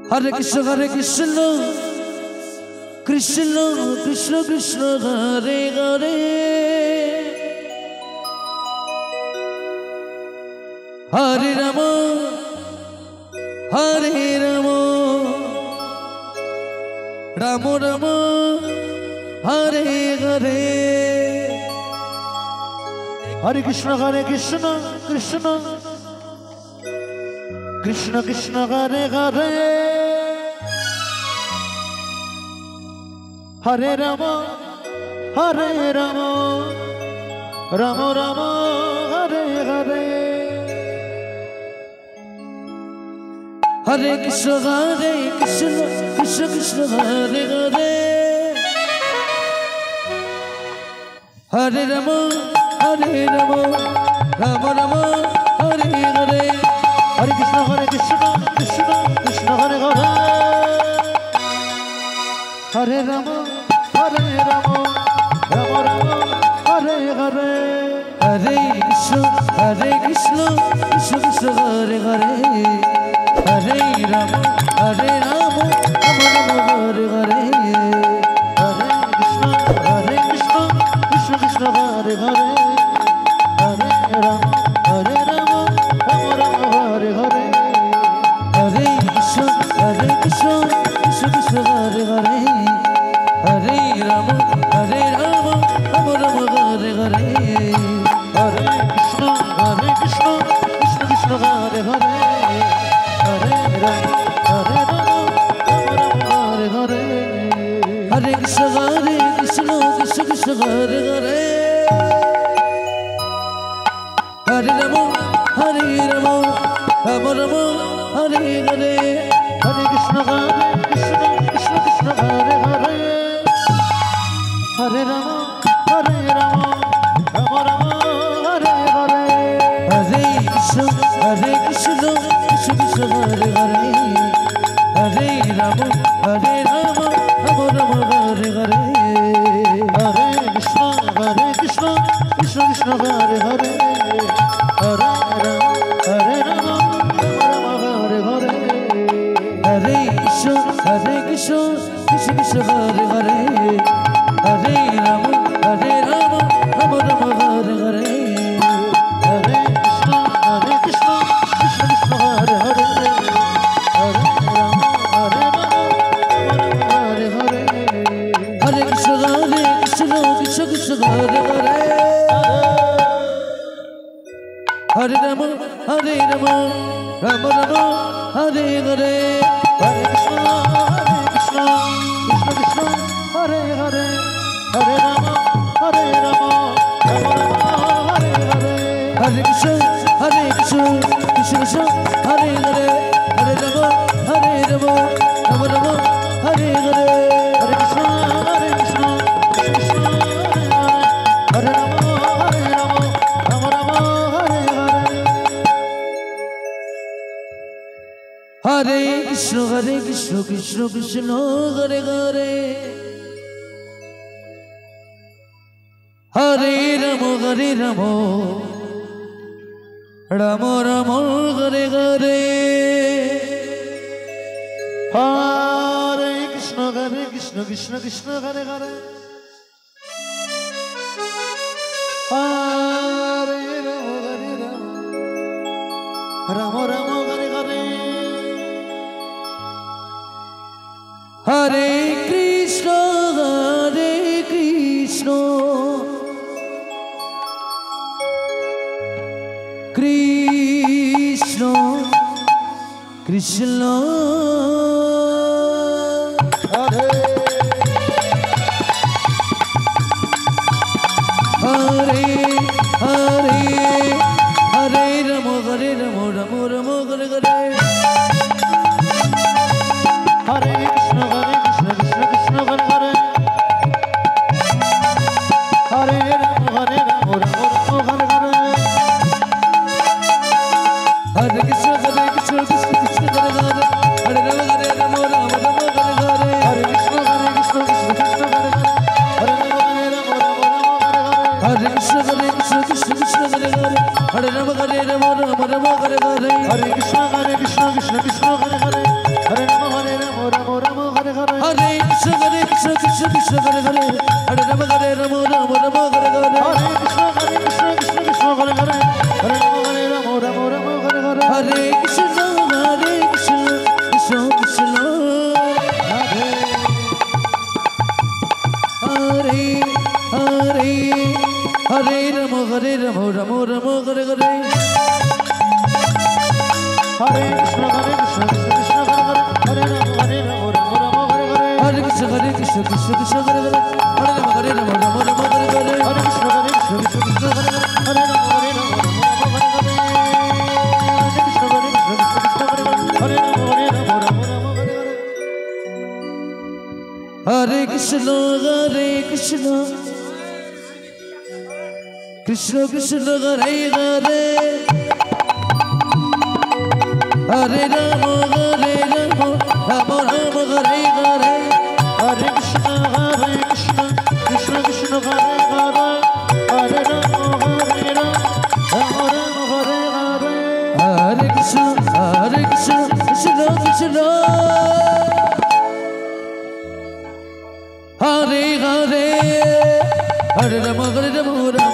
Hare Krishna Krishna Krishna Krishna Hare Hare Hare Rama Rama Rama Hare Hare Hare Krishna Krishna Krishna Krishna Hare Hare Hare Rama Rama Rama Hare Hare Hare Krishna Krishna Krishna Hare Hare Hare Rama Rama Rama Hare Hare Hare Krishna Krishna Krishna Hare Hare Hare Rama Rama Rama Hare Hare Hare Krishna Krishna Krishna Hare Hare Hare Rama Rama Hare Hare Hare Krishna Krishna Krishna Hare Hare Hare Rama Rama Hare Hare Hare Krishna Krishna Krishna Hare Hare Hare Rama Rama Hare Hare Hare Krishna Krishna Krishna Hare Hare Hare Rama Rama Hare Hare Hare Krishna Krishna Krishna Hare Hare Hare Rama Rama Rama Hare Hare Hare Krishna Krishna Hare Hare Hare Rama Rama Rama Hare Hare Hare Krishna Krishna Hare Hare Hare Rama Rama Rama Hare Hare Hare Krishna Krishna Hare Hare Hare Rama Rama Hare Hare Hare Krishna Krishna Hare Hare Hare Rama Rama Hare Hare Hare Krishna Krishna Hare Hare Hare Rama Rama Hare Hare Hare Krishna Krishna Hare Hare Hare Rama Rama Hare Hare Hare Krishna Krishna Hare Hare Hare Rama Rama Hare Hare Hare Krishna Krishna Hare Hare Hare Rama Rama Hare Hare Hare Krishna Krishna Hare Rama Rama Hare Hare Hare Krishna Krishna Hare Hare Hare Rama Rama Rama Hare Hare Hare Krishna Krishna Hare Hare Hare Rama Rama Hare Hare Hare Krishna Krishna Krishna Hare Hare Hare Hare Rama Rama Hare Hare Hare Krishna Krishna Hare Hare Hare Rama Rama Hare Hare Hare Krishna Krishna Hare Hare Hare Rama Krishna Hare Hare Hare Rama Hare Rama Rama Rama Hare Hare Hare Krishna Hare Krishna Krishna Krishna Hare Hare Hare Rama Rama Rama Hare Hare Hare Krishna Krishna Krishna Hare Hare Hare Rama Hare Rama Rama Rama Hare Hare Hare Krishna Krishna Krishna Hare Hare Hare Rama Rama Rama Hare Hare Hare Krishna Krishna Krishna Hare Hare Hare Rama Hare Rama Rama Rama Hare Hare Hare Krishna Krishna Krishna Hare Hare Hare Rama Rama Rama Hare Hare Hare Krishna Krishna Krishna Hare Hare Hare Rama Hare Rama Rama Rama Hare Hare Hare Krishna Krishna Krishna Hare Hare Hare Rama Hare Rama Rama Rama Hare Hare Hare Krishna Krishna Krishna Hare Hare Hare Rama Hare Rama